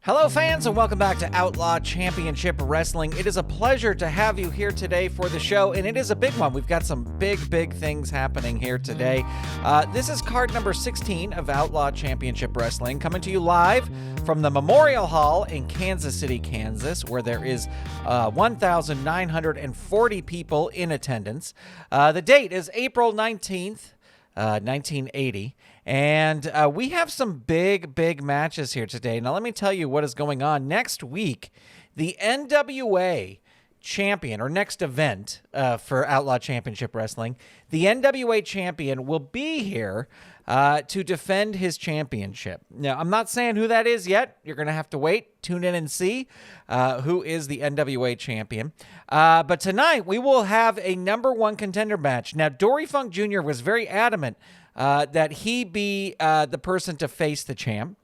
Hello fans and welcome back to Outlaw Championship Wrestling. It is a pleasure to have you here today for the show, and it is a big one. We've got some big things happening here today. This is card number 16 of Outlaw Championship Wrestling, coming to you live from the Memorial Hall in Kansas City, Kansas, where there is 1,940 people in attendance. The date is April 19th, 1980. And we have some big matches here today. Now, let me tell you what is going on. Next week, the NWA champion, or next event for Outlaw Championship Wrestling, the NWA champion will be here to defend his championship. Now, I'm not saying who that is yet. You're going to have to wait, tune in and see who is the NWA champion. But tonight, we will have a number one contender match. Now, Dory Funk Jr. was very adamant that he be the person to face the champ.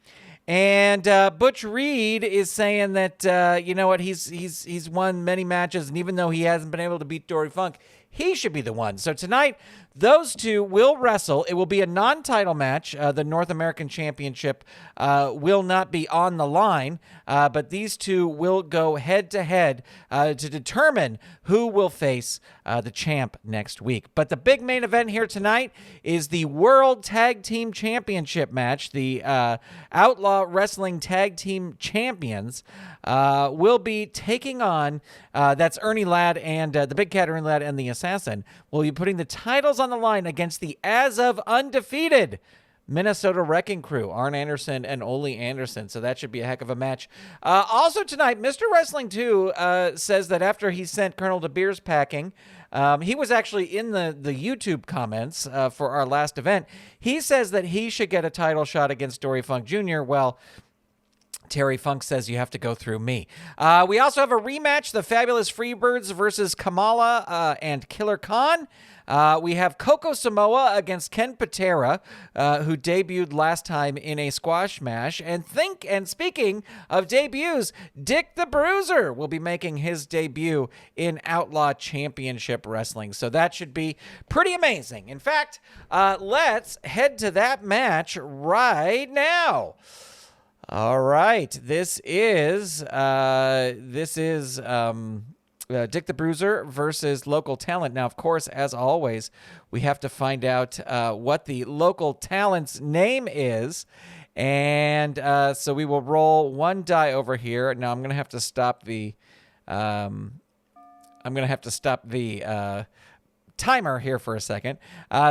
And Butch Reed is saying that, you know what, he's won many matches, and even though he hasn't been able to beat Dory Funk, he should be the one. So tonight, those two will wrestle. It will be a non-title match. The North American Championship will not be on the line, but these two will go head-to-head to determine who will face the champ next week. But the big main event here tonight is the World Tag Team Championship match. The Outlaw Wrestling Tag Team Champions will be taking on, that's Ernie Ladd and the Big Cat Ernie Ladd and the Assassin, will be putting the titles on the line against the as of undefeated Minnesota Wrecking Crew, Arn Anderson and Ole Anderson. So that should be a heck of a match. Also tonight, Mr. Wrestling 2 says that after he sent Colonel De Beers packing, he was actually in the YouTube comments for our last event. He says that he should get a title shot against Dory Funk Jr. Well, Terry Funk says you have to go through me. We also have a rematch, the Fabulous Freebirds versus Kamala and Killer Kahn. We have Coco Samoa against Ken Patera, who debuted last time in a squash match. And speaking of debuts, Dick the Bruiser will be making his debut in Outlaw Championship Wrestling. So that should be pretty amazing. In fact, let's head to that match right now. All right, this is Dick the Bruiser versus Local Talent. Now, of course, as always, we have to find out what the local talent's name is, and so we will roll one die over here. Now, I'm going to have to stop the timer here for a second.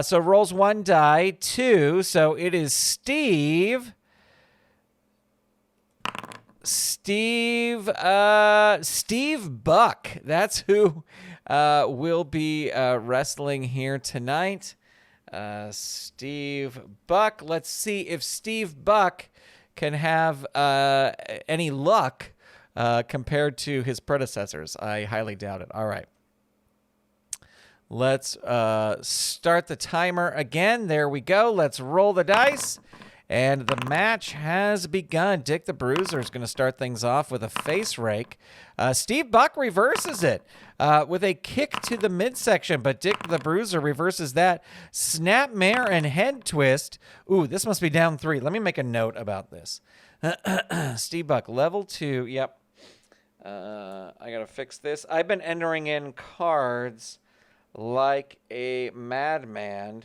So rolls one die, two. So it is Steve Buck. That's who will be wrestling here tonight. Steve Buck. Let's see if Steve Buck can have any luck compared to his predecessors. I highly doubt it. All right. Let's start the timer again. There we go. Let's roll the dice. And the match has begun. Dick the Bruiser is going to start things off with a face rake. Steve Buck reverses it with a kick to the midsection, but Dick the Bruiser reverses that. Snapmare and head twist. Ooh, this must be down 3. Let me make a note about this. Steve Buck, level 2. Yep. I got to fix this. I've been entering in cards like a madman.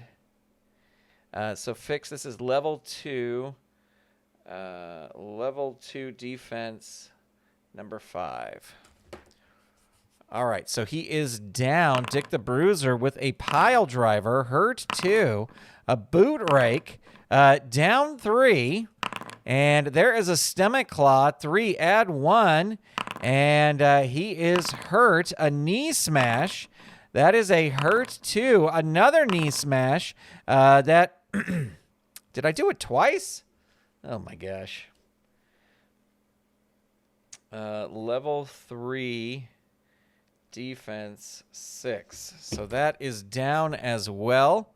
So fix, this is level 2 defense, number 5. All right, so he is down, Dick the Bruiser, with a pile driver, hurt 2, a boot rake, down 3, and there is a stomach claw, 3, add 1, and he is hurt, a knee smash. That is a hurt 2, another knee smash, that did I do it twice? Oh my gosh. Level 3 defense 6. So that is down as well.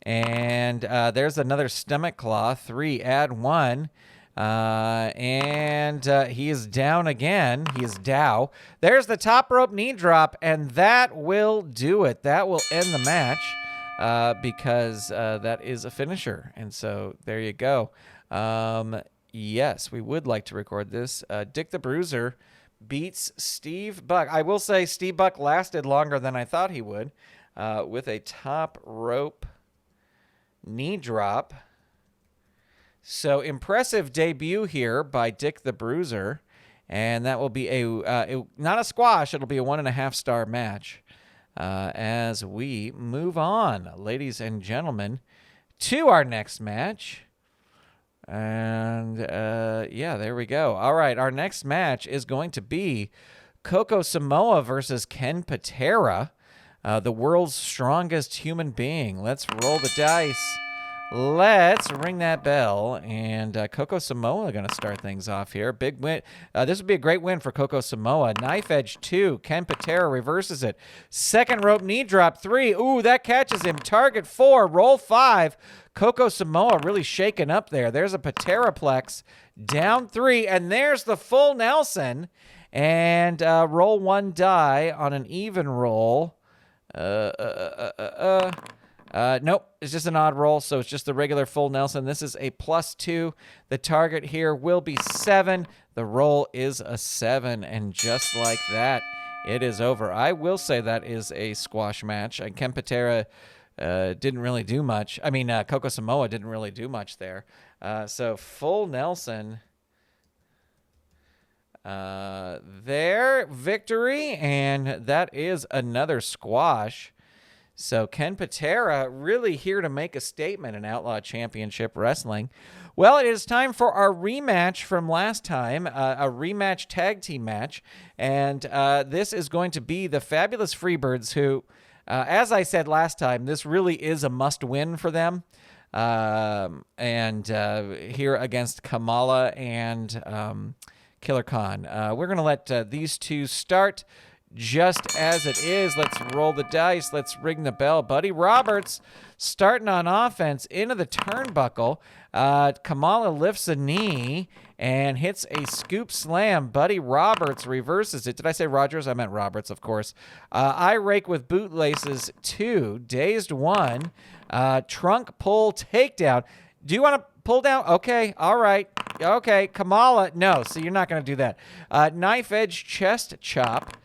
And there's another stomach claw, 3, add 1. And he is down again. He is down. There's the top rope knee drop, and that will do it. That will end the match. Because that is a finisher. And so there you go. Yes, we would like to record this. Dick the Bruiser beats Steve Buck. I will say Steve Buck lasted longer than I thought he would with a top rope knee drop. So impressive debut here by Dick the Bruiser. And that will be not a squash. It'll be a 1.5-star match as we move on, ladies and gentlemen, to our next match. And, yeah, there we go. All right, our next match is going to be Coco Samoa versus Ken Patera, the world's strongest human being. Let's roll the dice. Let's ring that bell. And Coco Samoa going to start things off here. Big win. This would be a great win for Coco Samoa. Knife edge 2. Ken Patera reverses it. Second rope knee drop 3. Ooh, that catches him. Target 4. Roll 5. Coco Samoa really shaken up there. There's a Pateraplex. Down 3. And there's the full Nelson. And roll 1 die on an even roll. Nope, it's just an odd roll, so it's just the regular full Nelson. This is a +2. The target here will be 7. The roll is a 7, and just like that, it is over. I will say that is a squash match. Ken Patera didn't really do much. I mean, Coco Samoa didn't really do much there. So full Nelson there, victory, and that is another squash. So Ken Patera really here to make a statement in Outlaw Championship Wrestling. Well, it is time for our rematch from last time, a rematch tag team match. And this is going to be the Fabulous Freebirds who, as I said last time, this really is a must-win for them. And here against Kamala and Killer Kahn. We're going to let these two start just as it is. Let's roll the dice. Let's ring the bell. Buddy Roberts starting on offense into the turnbuckle. Kamala lifts a knee and hits a scoop slam. Buddy Roberts reverses it. Did I say Rogers? I meant Roberts, of course. Eye rake with bootlaces 2. Dazed 1. Trunk pull takedown. Do you want to pull down? Okay. All right. Okay. Kamala. No. So you're not going to do that. Knife edge chest chop.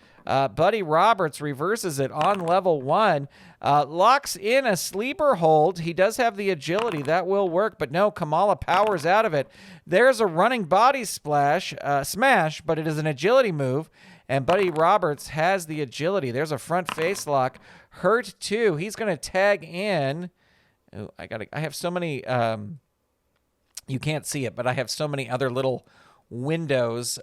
Buddy Roberts reverses it on level 1. Locks in a sleeper hold. He does have the agility. That will work, but no, Kamala powers out of it. There's a running body smash, but it is an agility move, and Buddy Roberts has the agility. There's a front face lock. Hurt 2. He's going to tag in. Ooh, I have so many, you can't see it, but I have so many other little windows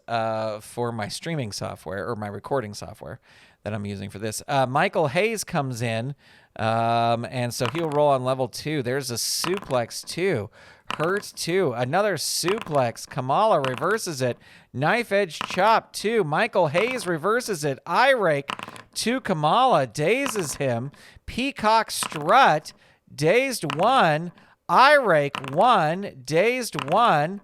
for my streaming software or my recording software that I'm using for this. Michael Hayes comes in, and so he'll roll on level 2. There's a suplex 2. Hurt 2. Another suplex. Kamala reverses it. Knife edge chop 2. Michael Hayes reverses it. Eye rake to Kamala. Dazes him. Peacock strut. Dazed 1. Eye rake 1. Dazed 1.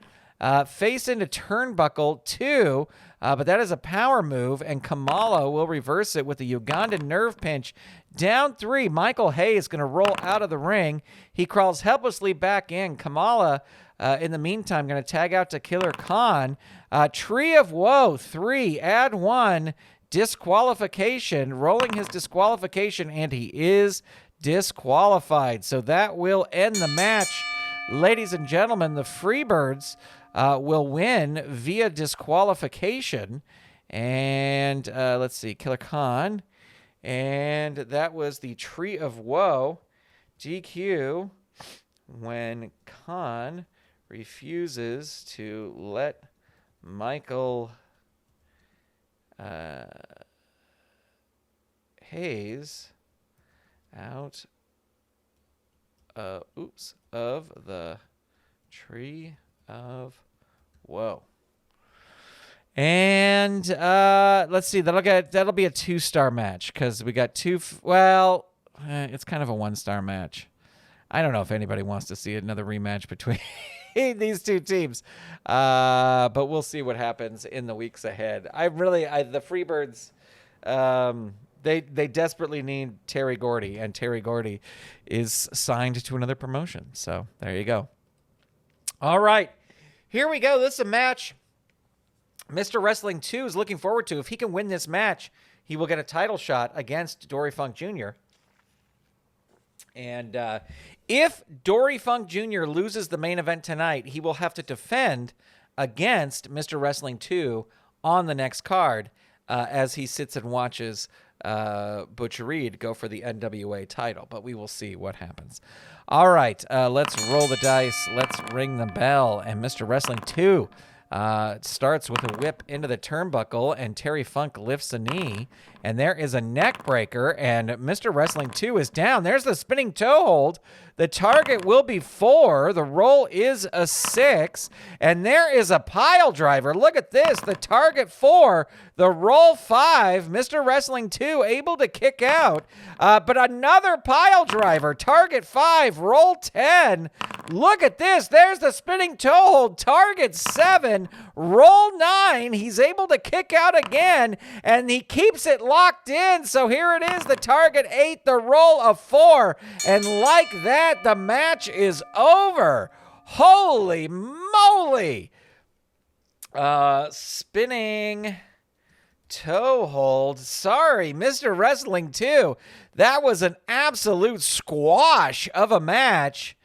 Face into turnbuckle 2, but that is a power move, and Kamala will reverse it with a Ugandan nerve pinch. Down 3, Michael Hayes is going to roll out of the ring. He crawls helplessly back in. Kamala, in the meantime, going to tag out to Killer Kahn. Tree of Woe 3, add 1, disqualification, rolling his disqualification, and he is disqualified. So that will end the match. Ladies and gentlemen, the Freebirds will win via disqualification. And let's see, Killer Kahn. And that was the Tree of Woe. DQ when Kahn refuses to let Michael Hayes out of the Tree of Woe. And let's see, that'll be a 2-star match because we got it's kind of a 1-star match. I don't know if anybody wants to see another rematch between these two teams, but we'll see what happens in the weeks ahead. The Freebirds, they desperately need Terry Gordy, and Terry Gordy is signed to another promotion. So there you go. All right. here we go. This is a match Mr. Wrestling 2 is looking forward to. If he can win this match, he will get a title shot against Dory Funk Jr. And if Dory Funk Jr. loses the main event tonight, he will have to defend against Mr. Wrestling 2 on the next card as he sits and watches Butch Reed go for the NWA title. But we will see what happens. All right, let's roll the dice. Let's ring the bell. And Mr. Wrestling 2 starts with a whip into the turnbuckle, and Terry Funk lifts a knee, and there is a neck breaker, and Mr. Wrestling 2 is down. There's the spinning toe hold. The target will be 4. The roll is a 6, and there is a pile driver. Look at this. The target 4, the roll 5. Mr. Wrestling 2 able to kick out, but another pile driver. Target 5, roll 10. Look at this. There's the spinning toe hold. Target 7, roll 9. He's able to kick out again, and he keeps it locked in. So here it is, the target 8, the roll of 4. And like that, the match is over. Holy moly. Spinning toe hold. Sorry, Mr. Wrestling 2. That was an absolute squash of a match.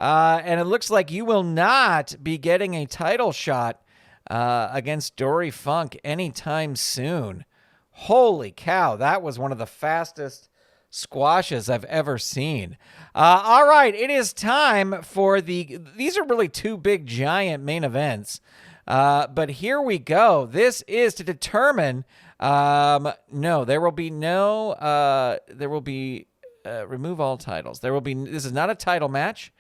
And it looks like you will not be getting a title shot against Dory Funk anytime soon. Holy cow, that was one of the fastest squashes I've ever seen. All right, it is time for these are really two big, giant main events. But here we go. This is to determine, no, there will be no, remove all titles. This is not a title match.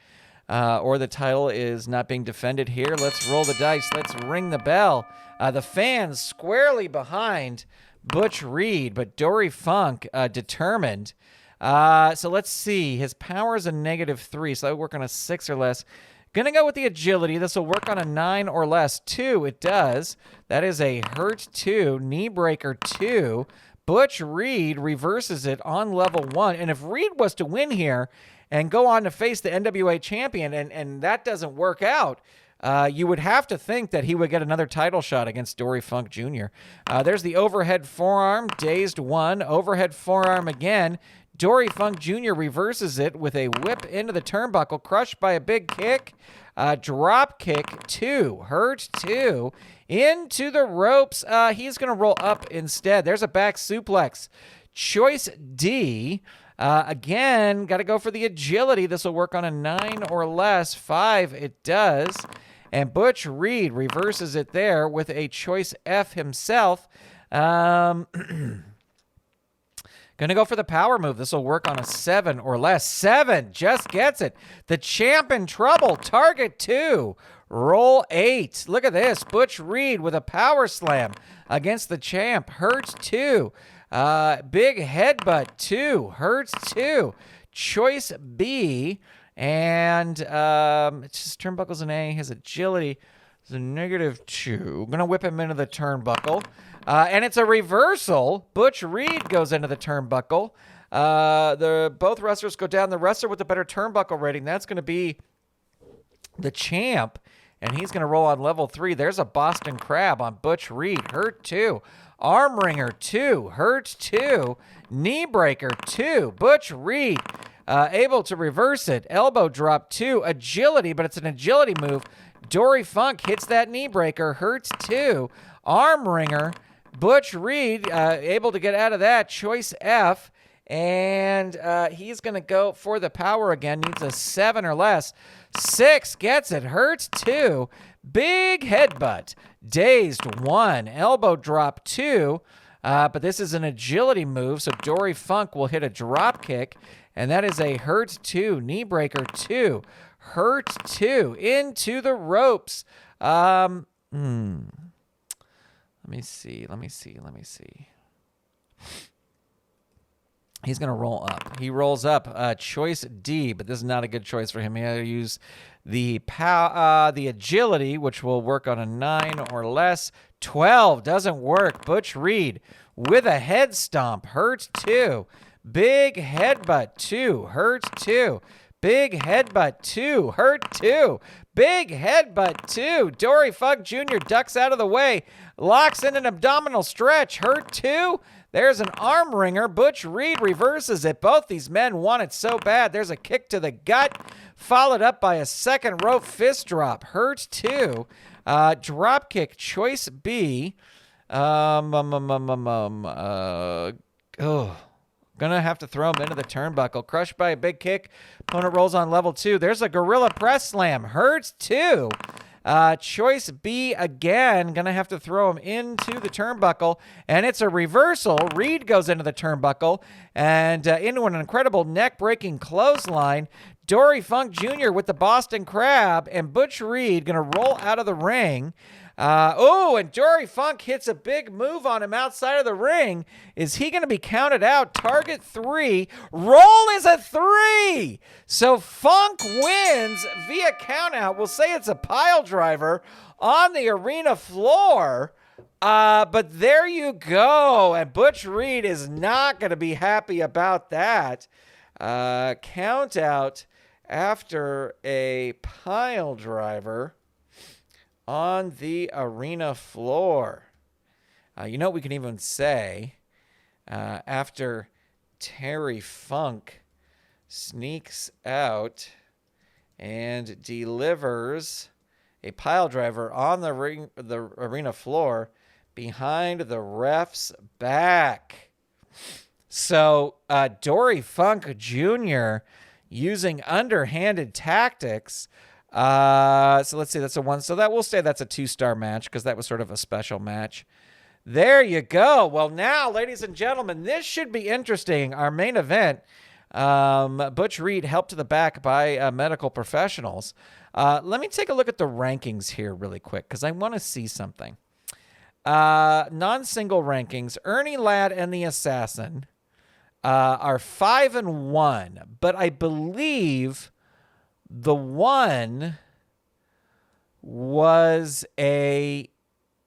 Or the title is not being defended here. Let's roll the dice. Let's ring the bell. The fans squarely behind Butch Reed, but Dory Funk determined. So let's see. His power is a -3, so I would work on a 6 or less. Gonna go with the agility. This will work on a 9 or less. 2, it does. That is a hurt 2, knee breaker 2. Butch Reed reverses it on level 1. And if Reed was to win here and go on to face the NWA champion, and that doesn't work out, you would have to think that he would get another title shot against Dory Funk Jr. There's the overhead forearm, dazed 1, overhead forearm again. Dory Funk Jr. reverses it with a whip into the turnbuckle, crushed by a big kick. Drop kick 2, hurt 2, into the ropes. He's going to roll up instead. There's a back suplex. Choice D. Again, got to go for the agility. This will work on a 9 or less. 5, it does. And Butch Reed reverses it there with a choice F himself. Gonna go for the power move. This will work on a 7 or less. 7, just gets it. The champ in trouble. Target 2. Roll 8. Look at this. Butch Reed with a power slam against the champ. Hurts 2. Big headbutt 2. Hurts 2. Choice B. And it's just turnbuckle's an A. His agility is a -2. I'm gonna whip him into the turnbuckle. And it's a reversal. Butch Reed goes into the turnbuckle. Both wrestlers go down. The wrestler with the better turnbuckle rating, that's going to be the champ. And he's going to roll on level 3. There's a Boston Crab on Butch Reed. Hurt 2. Arm wringer 2. Hurt 2. Knee breaker 2. Butch Reed able to reverse it. Elbow drop 2. Agility, but it's an agility move. Dory Funk hits that knee breaker. Hurts 2. Arm wringer. Butch Reed able to get out of that. Choice F. And he's going to go for the power again. Needs a 7 or less. 6 gets it. Hurts 2. Big headbutt. Dazed 1. Elbow drop 2. But this is an agility move, so Dory Funk will hit a drop kick. And that is a hurt 2. Knee breaker 2. Hurt 2. Into the ropes. Let me see. He's going to roll up. He rolls up. Choice D, but this is not a good choice for him. He had to use the agility, which will work on a 9 or less. 12 doesn't work. Butch Reed with a head stomp. Hurts 2. Big headbutt 2. Hurts 2. Big headbutt 2. Hurt 2. big headbutt, too. Dory Funk Jr. ducks out of the way, locks in an abdominal stretch. Hurt, too. There's an arm wringer. Butch Reed reverses it. Both these men want it so bad. There's a kick to the gut, followed up by a second rope fist drop. Hurt, too. Drop kick, choice B. Gonna have to throw him into the turnbuckle. Crushed by a big kick. Opponent rolls on level 2. There's a gorilla press slam. Hurts, too. Choice B again. Gonna have to throw him into the turnbuckle. And it's a reversal. Reed goes into the turnbuckle and into an incredible neck-breaking clothesline. Dory Funk Jr. with the Boston Crab. And Butch Reed gonna roll out of the ring. And Dory Funk hits a big move on him outside of the ring. Is he going to be counted out? Target 3. Roll is a 3. So Funk wins via countout. We'll say it's a pile driver on the arena floor. But there you go. And Butch Reed is not going to be happy about that. Count out after a pile driver on the arena floor. You know what we can even say? After Terry Funk sneaks out and delivers a pile driver on the arena floor behind the ref's back. So Dory Funk Jr. using underhanded tactics. So let's see, that's a 1. So that we'll say that's a 2-star match because that was sort of a special match. There you go. Well, now, ladies and gentlemen, this should be interesting. Our main event, Butch Reed helped to the back by medical professionals. Let me take a look at the rankings here really quick because I want to see something. Non-single rankings, Ernie Ladd and the Assassin are 5-1, but I believe the one was a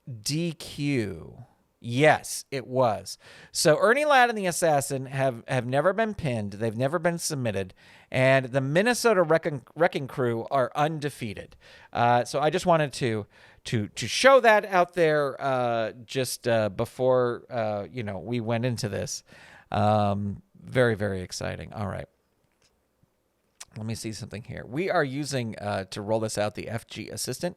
DQ. Yes, it was. So Ernie Ladd and the Assassin have never been pinned. They've never been submitted. And the Minnesota Wrecking Crew are undefeated. So I just wanted to show that out there just before we went into this. Very, very exciting. All right. Let me see something here. We are using, to roll this out, the FG Assistant.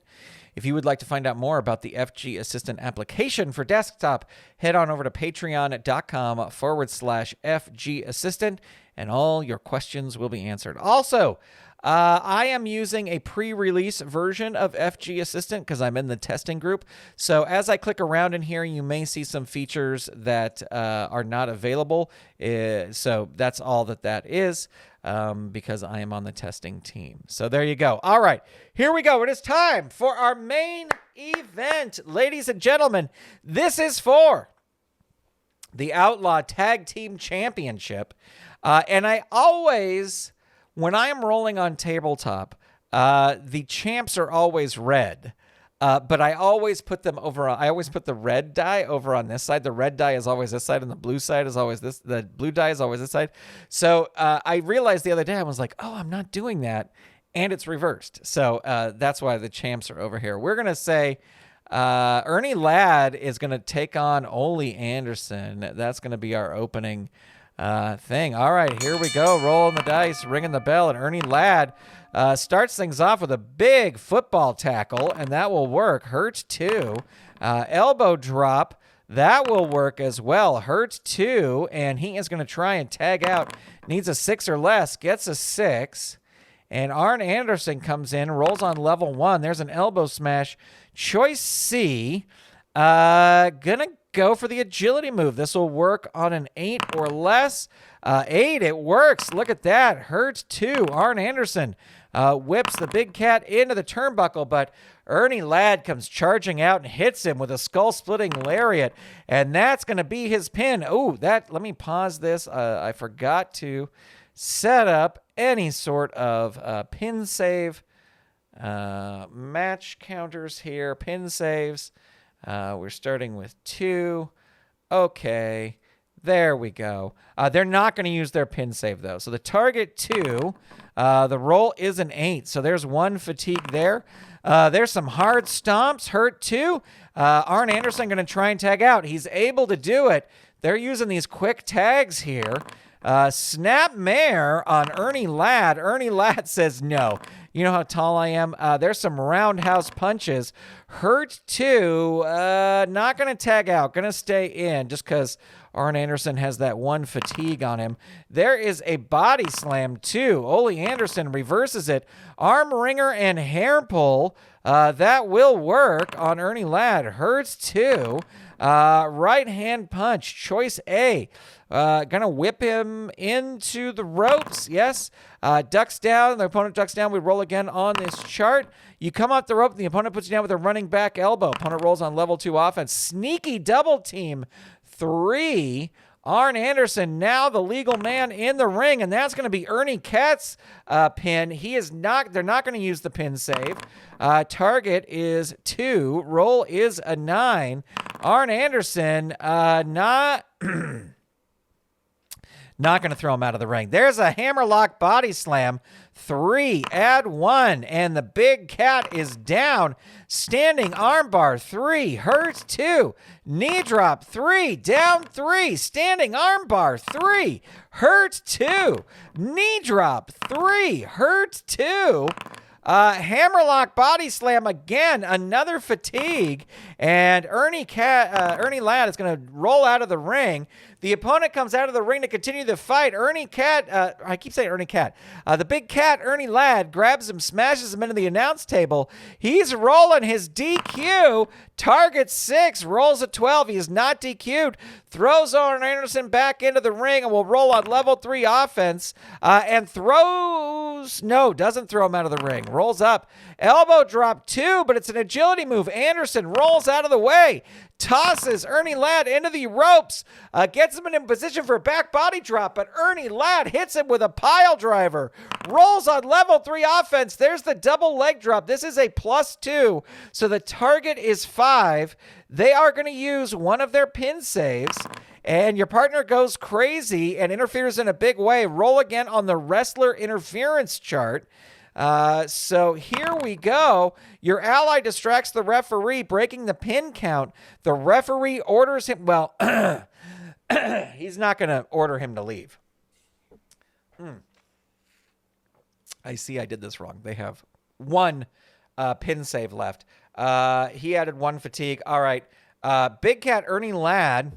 If you would like to find out more about the FG Assistant application for desktop, head on over to patreon.com/FG Assistant, and all your questions will be answered. Also, I am using a pre-release version of FG Assistant because I'm in the testing group. So as I click around in here, you may see some features that are not available. So that's all that is. Because I am on the testing team. So there you go. All right, here we go. It is time for our main event. Ladies and gentlemen, this is for the Outlaw Tag Team Championship. And I always, when I am rolling on tabletop, the champs are always red. But I always put them over. I always put the red die over on this side. The red die is always this side, and the blue side is always this. The blue die is always this side. So I realized the other day, I was like, oh, I'm not doing that, and it's reversed. So that's why the champs are over here. We're gonna say Ernie Ladd is gonna take on Ole Anderson. That's gonna be our opening thing. All right, here we go. Rolling the dice, ringing the bell, and Ernie Ladd starts things off with a big football tackle, and that will work. Hurt 2. Elbow drop. That will work as well. Hurt 2, and he is going to try and tag out. Needs a 6 or less. Gets a 6. And Arn Anderson comes in, rolls on level 1. There's an elbow smash. Choice C. Gonna go for the agility move. This will work on an 8 or less. 8, it works. Look at that. Hurt 2. Arn Anderson whips the big cat into the turnbuckle, but Ernie Ladd comes charging out and hits him with a skull-splitting lariat, and that's going to be his pin. Oh, let me pause this. I forgot to set up any sort of pin save match counters here. Pin saves. We're starting with 2. Okay. There we go. They're not going to use their pin save, though. So the target 2, the roll is an 8. So there's 1 fatigue there. There's some hard stomps. Hurt 2. Arn Anderson going to try and tag out. He's able to do it. They're using these quick tags here. Snap mare on Ernie Ladd. Ernie Ladd says no. You know how tall I am? There's some roundhouse punches. Hurt 2. Not going to tag out. Going to stay in just because Arn Anderson has that 1 fatigue on him. There is a body slam 2. Ole Anderson reverses it. Arm wringer and hair pull. That will work on Ernie Ladd. Hurts 2. Right hand punch. Choice A. Gonna whip him into the ropes. Yes. Ducks down. The opponent ducks down. We roll again on this chart. You come off the rope. The opponent puts you down with a running back elbow. Opponent rolls on level 2 offense. Sneaky double team 3. Arn Anderson, now the legal man in the ring, and that's going to be Ernie Katz pin. He is not. They're not going to use the pin save. Target is 2. Roll is a 9. Arn Anderson not. Not going to throw him out of the ring. There's a hammerlock body slam. 3. Add 1. And the big cat is down. Standing armbar. 3. Hurt 2. Knee drop. 3. Down 3. Standing armbar. 3. Hurt 2. Knee drop. 3. Hurt 2. Hammerlock body slam again, another fatigue, and Ernie Ladd is going to roll out of the ring. The opponent comes out of the ring to continue the fight. I keep saying Ernie Cat. The big cat, Ernie Ladd, grabs him, smashes him into the announce table. He's rolling his DQ. Target 6, rolls a 12. He is not DQ'd. Throws Arn Anderson back into the ring and will roll on level 3 offense. And doesn't throw him out of the ring. Rolls up. Elbow drop 2, but it's an agility move. Anderson rolls out of the way. Tosses Ernie Ladd into the ropes. Gets him in position for a back body drop, but Ernie Ladd hits him with a pile driver. Rolls on level 3 offense. There's the double leg drop. This is a +2, so the target is 5. They are going to use one of their pin saves, and your partner goes crazy and interferes in a big way. Roll again on the wrestler interference chart. So here we go. Your ally distracts the referee, breaking the pin count. The referee orders him. Well, he's not going to order him to leave. I see I did this wrong. They have 1 pin save left. He added 1 fatigue. All right. Big Cat Ernie Ladd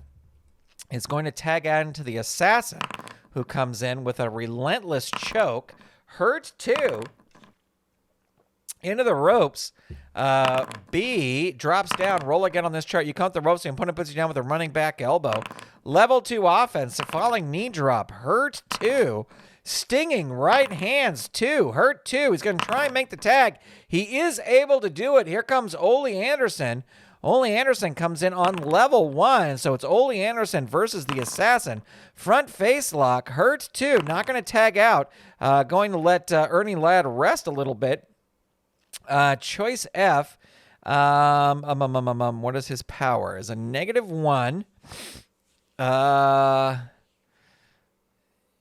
is going to tag out into the assassin, who comes in with a relentless choke. Hurt 2. Into the ropes. B drops down. Roll again on this chart. You count the ropes. The opponent puts you down with a running back elbow. Level 2 offense. A falling knee drop. Hurt 2. Stinging right hands 2. Hurt 2. He's going to try and make the tag. He is able to do it. Here comes Ole Anderson. Ole Anderson comes in on level 1. So it's Ole Anderson versus the assassin. Front face lock. Hurt 2. Not going to tag out. Going to let Ernie Ladd rest a little bit. Choice F. What is his power? Is a -1.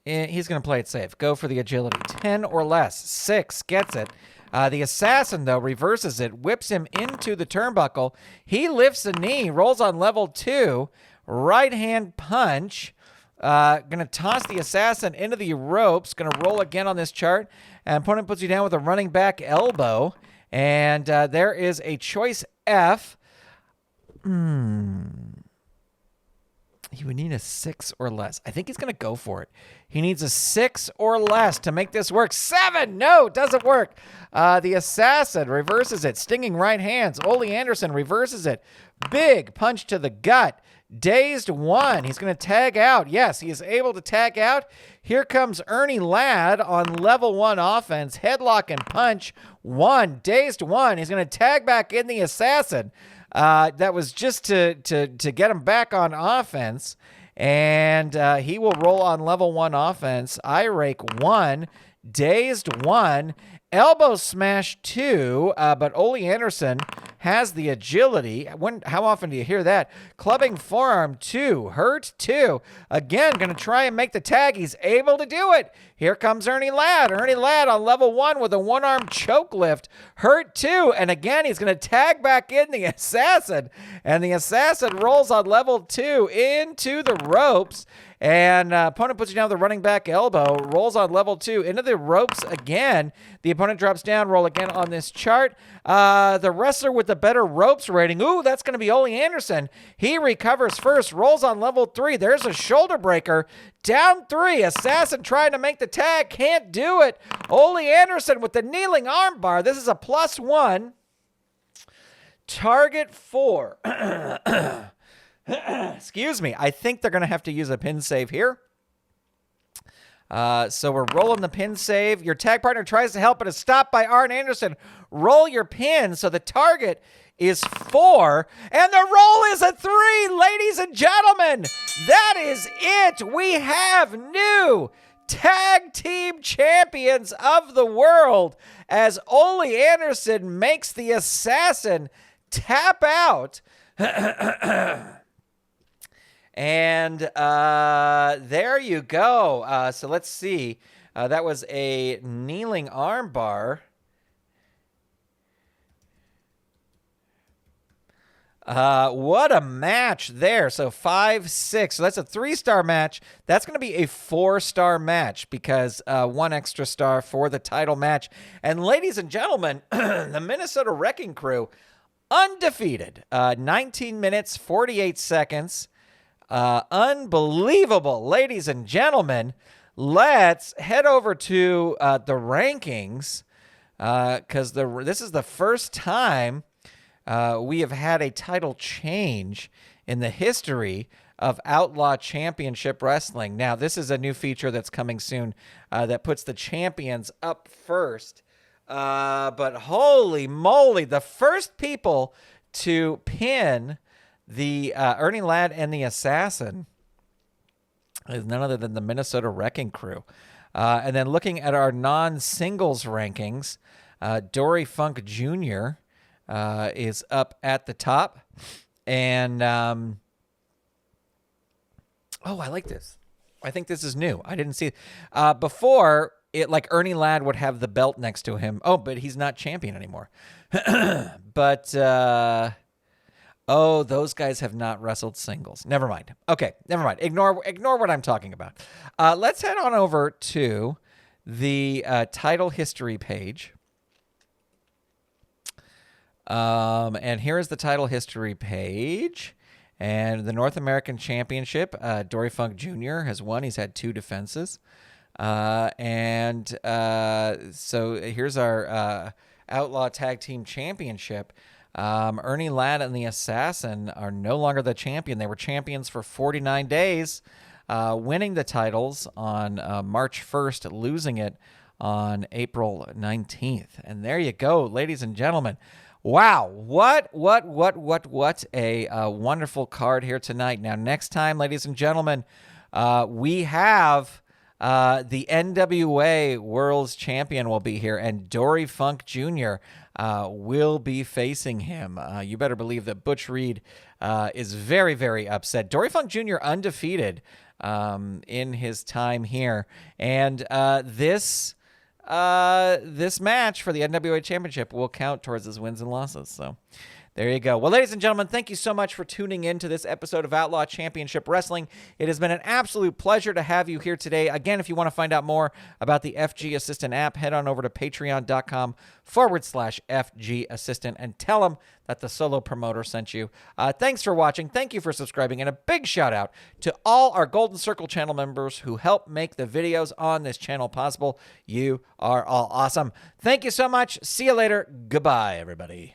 He's going to play it safe. Go for the agility. 10 or less. 6 gets it. The assassin, though, reverses it, whips him into the turnbuckle. He lifts a knee, rolls on level 2. Right hand punch. Going to toss the assassin into the ropes. Going to roll again on this chart. And opponent puts you down with a running back elbow. And there is a choice F. He would need a 6 or less. I think he's going to go for it. He needs a 6 or less to make this work. 7! No, it doesn't work. The assassin reverses it. Stinging right hands. Ole Anderson reverses it. Big punch to the gut. Dazed 1. He's going to tag out. Yes, he is able to tag out. Here comes Ernie Ladd on level 1 offense. Headlock and punch 1. Dazed 1. He's going to tag back in the assassin. That was just to get him back on offense. And he will roll on level 1 offense. Eye rake 1. Dazed 1. Elbow smash 2. But Ole Anderson has the agility. How often do you hear that? Clubbing forearm 2, hurt 2. Again, going to try and make the tag. He's able to do it. Here comes Ernie Ladd. Ernie Ladd on level 1 with a one-arm choke lift. Hurt 2. And again, he's going to tag back in the Assassin. And the Assassin rolls on level 2 into the ropes. And opponent puts you down with a running back elbow, rolls on level 2 into the ropes again. The opponent drops down, roll again on this chart. The wrestler with the better ropes rating, ooh, that's going to be Ole Anderson. He recovers first, rolls on level 3. There's a shoulder breaker. Down 3, Assassin trying to make the tag, can't do it. Ole Anderson with the kneeling armbar. This is a +1. Target 4. Excuse me. I think they're going to have to use a pin save here. So we're rolling the pin save. Your tag partner tries to help, but is stopped by Arn Anderson. Roll your pin. So the target is 4, and the roll is a 3. Ladies and gentlemen, that is it. We have new tag team champions of the world as Ole Anderson makes the Assassin tap out. And there you go. So let's see. That was a kneeling armbar. What a match there. So 5-6. So that's a 3-star match. That's going to be a 4-star match because 1 extra star for the title match. And ladies and gentlemen, the Minnesota Wrecking Crew, undefeated. 19 minutes, 48 seconds. Unbelievable. Ladies and gentlemen, let's head over to the rankings because this is the first time we have had a title change in the history of Outlaw Championship Wrestling. Now, this is a new feature that's coming soon that puts the champions up first. But holy moly, the first people to pin the Ernie Ladd and the Assassin is none other than the Minnesota Wrecking Crew. And then looking at our non-singles rankings, Dory Funk Jr. Is up at the top. And, oh, I like this. I think this is new. I didn't see it. Before, it like Ernie Ladd would have the belt next to him. Oh, but he's not champion anymore. But, oh, those guys have not wrestled singles. Never mind. Okay, never mind. Ignore what I'm talking about. Let's head on over to the title history page. And here is the title history page. And the North American Championship, Dory Funk Jr. has won. He's had 2 defenses. So here's our Outlaw Tag Team Championship. Ernie Ladd and the Assassin are no longer the champion. They were champions for 49 days, winning the titles on March 1st, losing it on April 19th. And there you go, ladies and gentlemen. Wow, what a wonderful card here tonight. Now, next time, ladies and gentlemen, we have the NWA World's Champion will be here, and Dory Funk Jr. Will be facing him. You better believe that Butch Reed is very, very upset. Dory Funk Jr. undefeated in his time here, and this match for the NWA Championship will count towards his wins and losses. So there you go. Well, ladies and gentlemen, thank you so much for tuning in to this episode of Outlaw Championship Wrestling. It has been an absolute pleasure to have you here today. Again, if you want to find out more about the FG Assistant app, head on over to patreon.com/FG Assistant and tell them that the solo promoter sent you. Thanks for watching. Thank you for subscribing. And a big shout out to all our Golden Circle channel members who help make the videos on this channel possible. You are all awesome. Thank you so much. See you later. Goodbye, everybody.